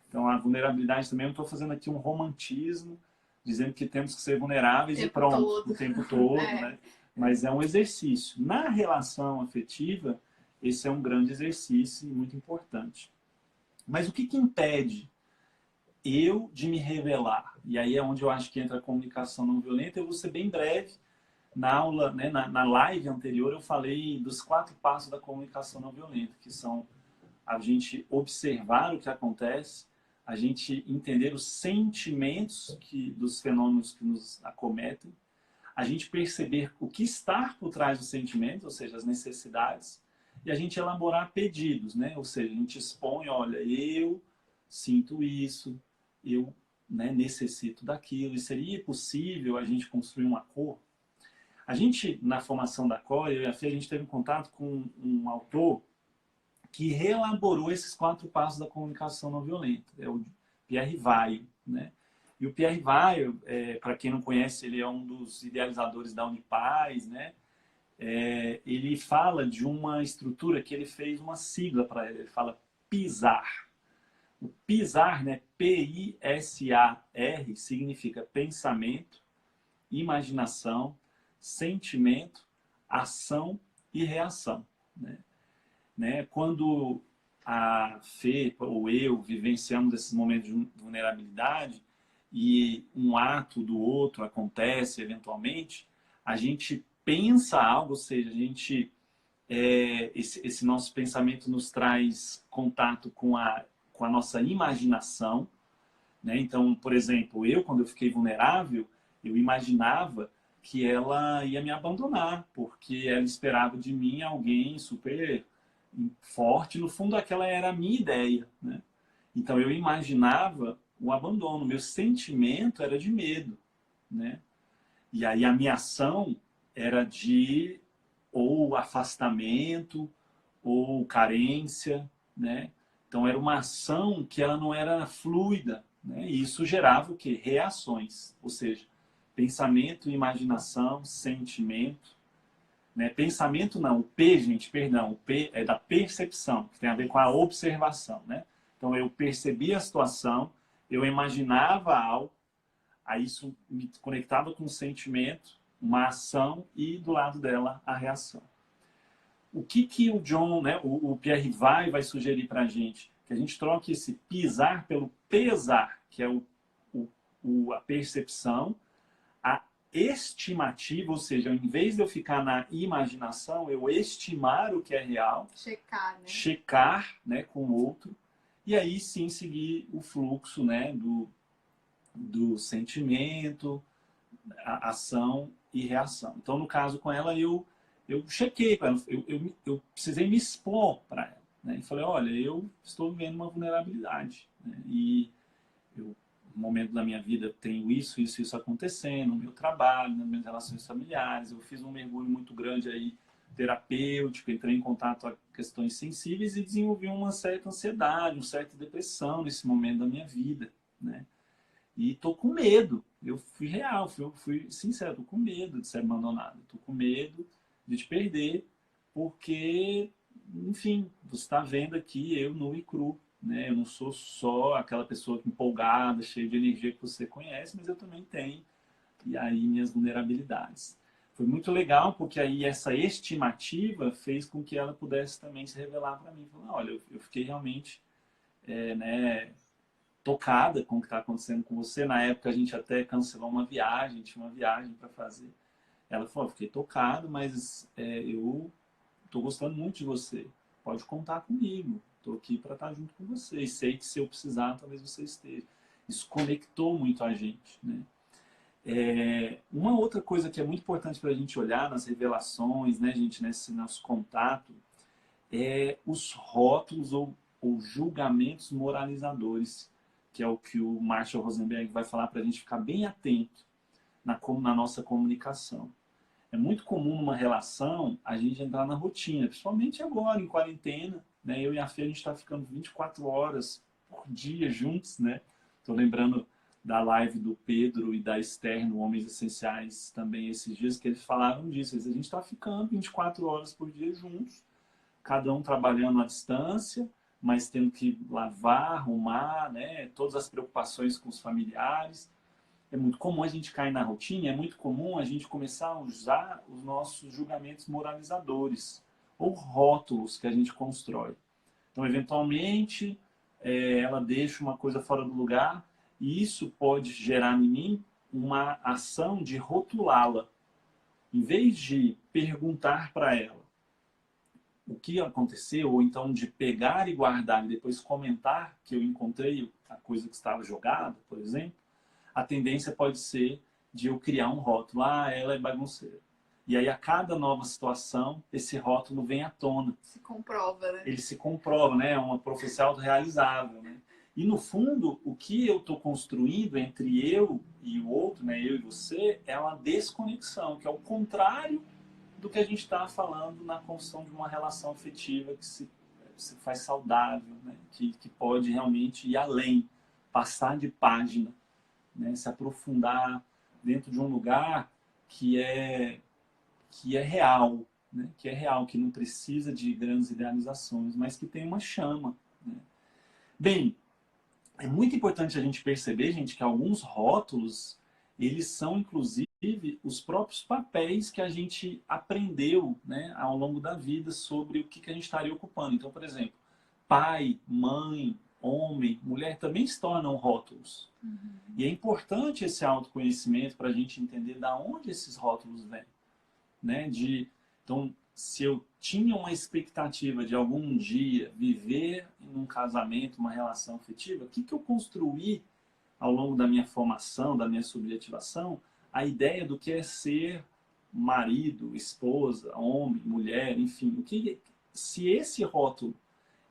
Então, a vulnerabilidade também, eu não estou fazendo aqui um romantismo, dizendo que temos que ser vulneráveis e pronto, o tempo todo, né? Mas é um exercício. Na relação afetiva, esse é um grande exercício e muito importante. Mas o que impede eu de me revelar? E aí é onde eu acho que entra a comunicação não violenta. Eu vou ser bem breve. Na aula, né, na live anterior, eu falei dos 4 passos da comunicação não violenta, que são a gente observar o que acontece, a gente entender os sentimentos dos fenômenos que nos acometem, a gente perceber o que está por trás dos sentimentos, ou seja, as necessidades, e a gente elaborar pedidos, né? Ou seja, a gente expõe, olha, eu sinto isso, eu, né, necessito daquilo, e seria possível a gente construir um acordo? A gente, na formação da Core, eu e a Fê, a gente teve contato com um autor que reelaborou esses 4 passos da comunicação não violenta, é o Pierre Weil, né? E o Pierre Weil, para quem não conhece, ele é um dos idealizadores da Unipaz, né? Ele fala de uma estrutura que ele fez uma sigla para ele fala PISAR. O PISAR, né? P-I-S-A-R, significa pensamento, imaginação, sentimento, ação e reação. Quando a Fê ou eu vivenciamos esses momentos de vulnerabilidade e um ato do outro acontece eventualmente, a gente pensa algo, ou seja, a gente, esse nosso pensamento nos traz contato com a nossa imaginação, né? Então, por exemplo, quando eu fiquei vulnerável, eu imaginava que ela ia me abandonar, porque ela esperava de mim alguém super forte. No fundo, aquela era a minha ideia, né? Então, eu imaginava o abandono. Meu sentimento era de medo, né? E aí a minha ação era de ou afastamento ou carência, né? Então, era uma ação que ela não era fluida, né? E isso gerava o quê? Reações, ou seja, pensamento, imaginação, sentimento, né? Pensamento não, o P, gente, perdão, o P é da percepção, que tem a ver com a observação, né? Então eu percebia a situação, eu imaginava algo, aí isso me conectava com o sentimento, uma ação e do lado dela a reação. O que o John, né, o Pierre vai sugerir para a gente? Que a gente troque esse pisar pelo pesar, que é a percepção, a estimativa, ou seja, em vez de eu ficar na imaginação, eu estimar o que é real, checar, né, com o outro, e aí sim seguir o fluxo, né, do sentimento, a ação e reação. Então, no caso com ela, eu chequei, eu precisei me expor para ela, né, e falei, olha, eu estou vivendo uma vulnerabilidade, né, e eu no momento da minha vida tenho isso acontecendo, no meu trabalho, nas minhas relações familiares. Eu fiz um mergulho muito grande aí, terapêutico, entrei em contato com questões sensíveis e desenvolvi uma certa ansiedade, uma certa depressão nesse momento da minha vida, né? E tô com medo. Eu fui real, fui sincero, tô com medo de ser abandonado, tô com medo de te perder, porque, enfim, você está vendo aqui eu nu e cru, né? Eu não sou só aquela pessoa empolgada, cheia de energia que você conhece, mas eu também tenho, e aí minhas vulnerabilidades. Foi muito legal, porque aí essa estimativa fez com que ela pudesse também se revelar para mim. Falar, olha, eu fiquei realmente, né, tocada com o que está acontecendo com você. Na época a gente até cancelou uma viagem, tinha uma viagem para fazer. Ela falou, fiquei tocado, mas eu estou gostando muito de você. Pode contar comigo. Estou aqui para estar junto com você. E sei que se eu precisar, talvez você esteja. Isso conectou muito a gente, né? Uma outra coisa que é muito importante para a gente olhar nas revelações, né, gente, nesse nosso contato, é os rótulos ou julgamentos moralizadores, que é o que o Marshall Rosenberg vai falar para a gente ficar bem atento na nossa comunicação. É muito comum numa relação a gente entrar na rotina, principalmente agora, em quarentena, né? Eu e a Fê, a gente está ficando 24 horas por dia juntos, né? Estou lembrando da live do Pedro e da Esther no Homens Essenciais também esses dias, que eles falaram disso. A gente está ficando 24 horas por dia juntos, cada um trabalhando à distância, mas tendo que lavar, arrumar, né? Todas as preocupações com os familiares. É muito comum a gente cair na rotina, é muito comum a gente começar a usar os nossos julgamentos moralizadores ou rótulos que a gente constrói. Então, eventualmente, ela deixa uma coisa fora do lugar e isso pode gerar em mim uma ação de rotulá-la. Em vez de perguntar para ela o que aconteceu, ou então de pegar e guardar e depois comentar que eu encontrei a coisa que estava jogada, por exemplo, a tendência pode ser de eu criar um rótulo. Ah, ela é bagunceira. E aí, a cada nova situação, esse rótulo vem à tona. Se comprova, né? Ele se comprova, né? É uma profecia autorrealizável, né? E, no fundo, o que eu estou construindo entre eu e o outro, né? Eu e você, é uma desconexão, que é o contrário do que a gente está falando na construção de uma relação afetiva que se faz saudável, né? Que pode realmente ir além, passar de página, né, se aprofundar dentro de um lugar que é real, né, que é real, que não precisa de grandes idealizações, mas que tem uma chama, né. Bem, é muito importante a gente perceber, gente, que alguns rótulos, eles são, inclusive, os próprios papéis que a gente aprendeu, né, ao longo da vida sobre o que a gente estaria ocupando. Então, por exemplo, pai, mãe, homem, mulher também se tornam rótulos. E é importante esse autoconhecimento para a gente entender da onde esses rótulos vêm, né? Então, se eu tinha uma expectativa de algum dia viver em um casamento, uma relação afetiva, o que eu construí ao longo da minha formação, da minha subjetivação, a ideia do que é ser marido, esposa, homem, mulher, enfim, se esse rótulo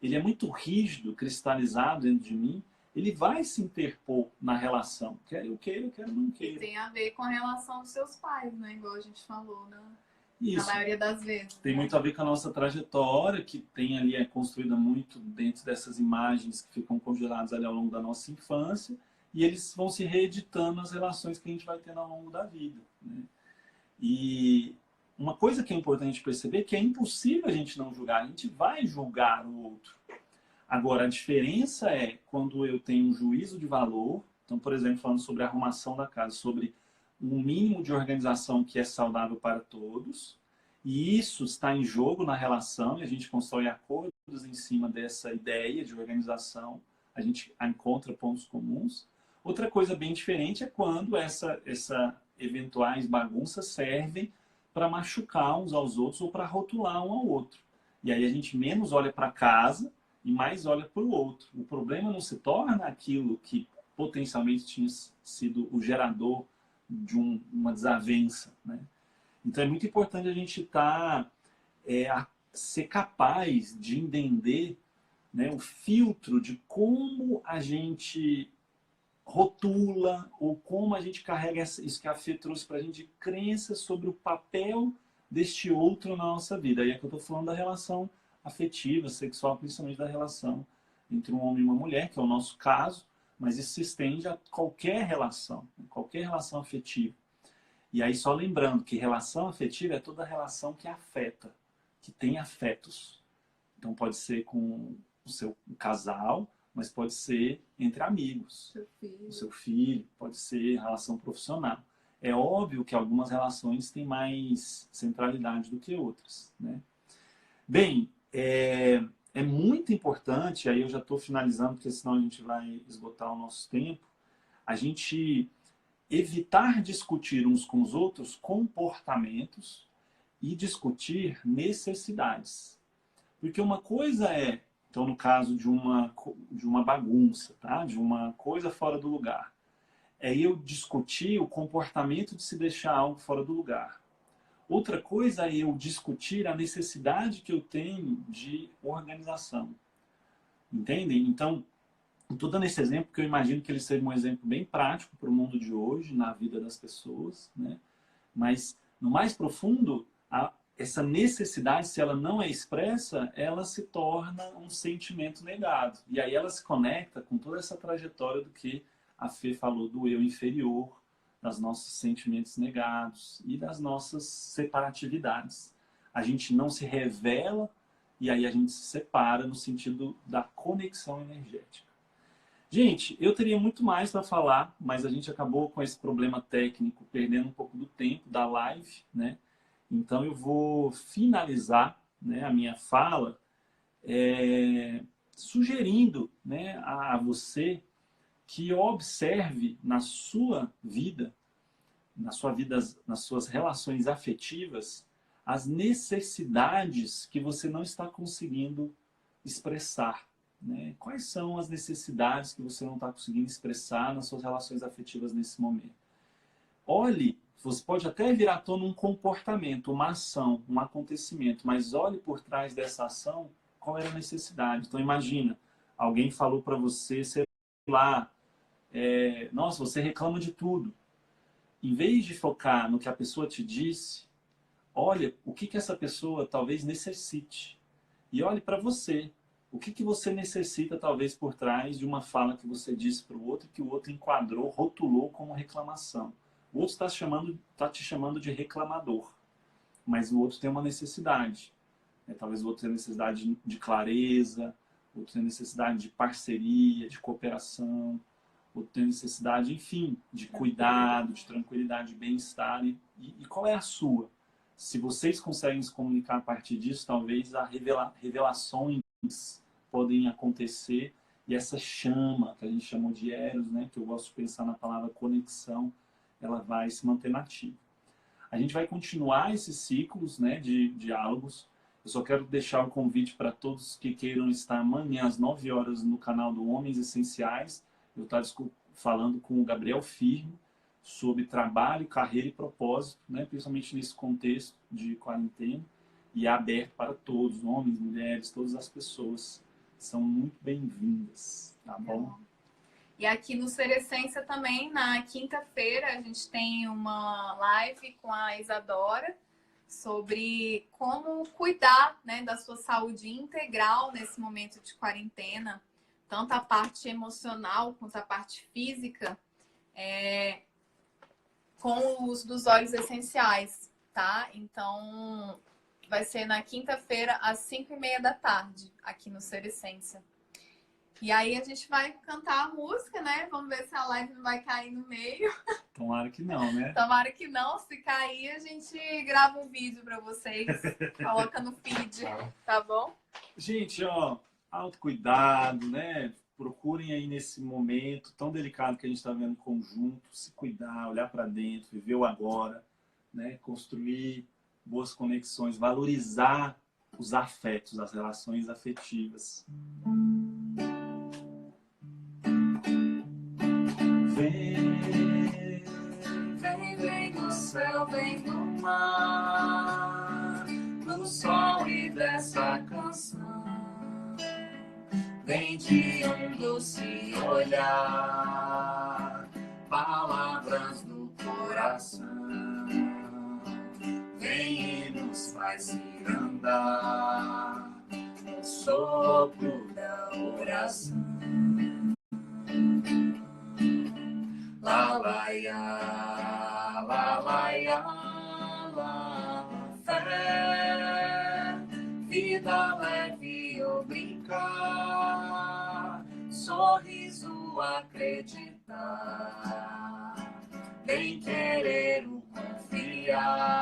ele é muito rígido, cristalizado dentro de mim, ele vai se interpor na relação. Quer eu queira, quer eu não queira. Tem a ver com a relação dos seus pais, né? Igual a gente falou, né? Isso. Na maioria das vezes. Tem muito a ver com a nossa trajetória, que tem ali, é construída muito dentro dessas imagens que ficam congeladas ali ao longo da nossa infância, e eles vão se reeditando nas relações que a gente vai tendo ao longo da vida, né? E uma coisa que é importante perceber é que é impossível a gente não julgar, a gente vai julgar o outro. Agora, a diferença é quando eu tenho um juízo de valor, então, por exemplo, falando sobre a arrumação da casa, sobre um mínimo de organização que é saudável para todos, e isso está em jogo na relação, e a gente constrói acordos em cima dessa ideia de organização, a gente encontra pontos comuns. Outra coisa bem diferente é quando essa eventuais bagunças servem para machucar uns aos outros ou para rotular um ao outro. E aí a gente menos olha para casa e mais olha para o outro. O problema não se torna aquilo que potencialmente tinha sido o gerador de uma desavença, né? Então é muito importante a gente ser capaz de entender, né, o filtro de como a gente rotula ou como a gente carrega isso que a Fê trouxe para a gente de crenças sobre o papel deste outro na nossa vida. Aí é que eu estou falando da relação afetiva, sexual, principalmente da relação entre um homem e uma mulher, que é o nosso caso, mas isso se estende a qualquer relação afetiva. E aí só lembrando que relação afetiva é toda relação que afeta, que tem afetos. Então pode ser com o seu casal, mas pode ser entre amigos, o seu filho, pode ser relação profissional. É óbvio que algumas relações têm mais centralidade do que outras, né? Bem, é muito importante, aí eu já estou finalizando, porque senão a gente vai esgotar o nosso tempo, a gente evitar discutir uns com os outros comportamentos e discutir necessidades. Porque uma coisa é, então no caso de uma bagunça, tá? De uma coisa fora do lugar, é eu discutir o comportamento de se deixar algo fora do lugar. Outra coisa é eu discutir a necessidade que eu tenho de organização. Entendem? Então, estou dando esse exemplo porque eu imagino que ele seja um exemplo bem prático para o mundo de hoje, na vida das pessoas, né? Mas, no mais profundo, essa necessidade, se ela não é expressa, ela se torna um sentimento negado. E aí ela se conecta com toda essa trajetória do que a Fê falou do eu inferior, dos nossos sentimentos negados e das nossas separatividades. A gente não se revela e aí a gente se separa no sentido da conexão energética. Gente, eu teria muito mais para falar, mas a gente acabou com esse problema técnico, perdendo um pouco do tempo da live, né? Então eu vou finalizar, né, a minha fala sugerindo, né, a você que observe na sua vida, nas suas relações afetivas, as necessidades que você não está conseguindo expressar, né? Quais são as necessidades que você não está conseguindo expressar nas suas relações afetivas nesse momento? Olhe, você pode até vir à tona um comportamento, uma ação, um acontecimento, mas olhe por trás dessa ação qual era a necessidade. Então imagina, alguém falou para você, sei lá, nossa, você reclama de tudo. Em vez de focar no que a pessoa te disse, olha o que essa pessoa talvez necessite. E olhe para você. O que você necessita, talvez, por trás de uma fala que você disse para o outro, que o outro enquadrou, rotulou como reclamação. O outro está te chamando de reclamador, mas o outro tem uma necessidade. Talvez o outro tenha necessidade de clareza, outro tem necessidade de parceria, de cooperação, outro tem necessidade, enfim, de cuidado, de tranquilidade, de bem-estar. E qual é a sua? Se vocês conseguem se comunicar a partir disso, talvez revelações podem acontecer e essa chama, que a gente chamou de Eros, né, que eu gosto de pensar na palavra conexão, ela vai se manter nativa. A gente vai continuar esses ciclos, né, de diálogos. Eu só quero deixar o convite para todos que queiram estar amanhã às 9 horas no canal do Homens Essenciais. Eu estou falando com o Gabriel Firmo sobre trabalho, carreira e propósito, né, principalmente nesse contexto de quarentena. E é aberto para todos, homens, mulheres, todas as pessoas. São muito bem-vindas, tá bom? E aqui no Ser Essência também, na quinta-feira, a gente tem uma live com a Isadora sobre como cuidar, né, da sua saúde integral nesse momento de quarentena, tanto a parte emocional quanto a parte física, com o uso dos óleos essenciais, tá? Então, vai ser na quinta-feira, às 5h30 da tarde, aqui no Ser Essência. E aí a gente vai cantar a música, né? Vamos ver se a live não vai cair no meio. Tomara que não, né? Tomara que não. Se cair, a gente grava um vídeo para vocês. Coloca no feed, tá bom? Gente, ó, autocuidado, né? Procurem aí nesse momento tão delicado que a gente está vendo em conjunto, se cuidar, olhar para dentro, viver o agora, né? Construir boas conexões, valorizar os afetos, as relações afetivas. Vem, vem, vem do céu, vem do mar, do sol e dessa canção. Vem de um doce olhar, palavras do coração. Vem e nos faz ir andar, no sopro da oração. La la ya, la, fé, vida leve ou brincar, sorriso acreditar, bem querer o confiar,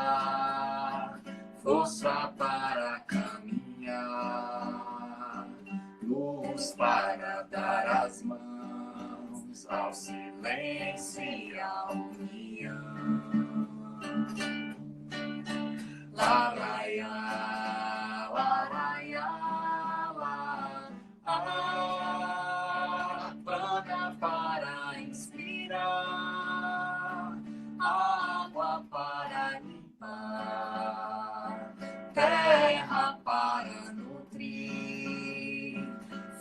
força para caminhar, luz para dar as mãos ao silêncio e à união. La la ya, planta para inspirar, água para limpar, terra para nutrir,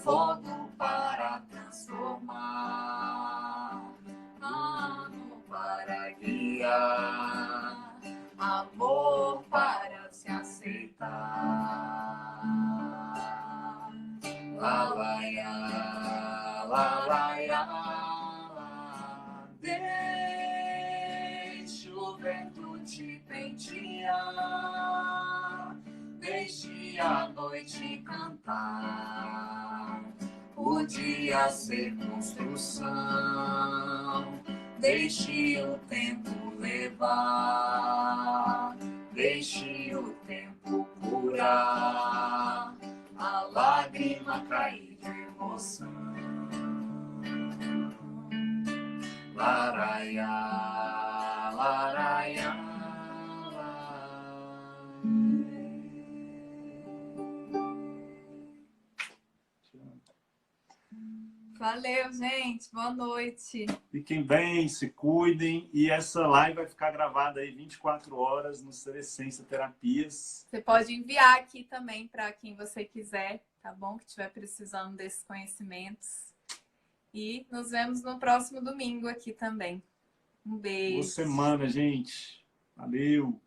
fogo para transformar, amor para guiar, amor para se aceitar. La la ya, deixe o vento te pentear, deixe a noite cantar, o dia ser construção, deixe o tempo levar, deixe o tempo curar, a lágrima cair de emoção. Laraia, laraia, Valeu, gente. Boa noite. Fiquem bem, se cuidem. E essa live vai ficar gravada aí 24 horas no Ser Essência Terapias. Você pode enviar aqui também para quem você quiser, tá bom? Que estiver precisando desses conhecimentos. E nos vemos no próximo domingo aqui também. Um beijo. Boa semana, gente. Valeu.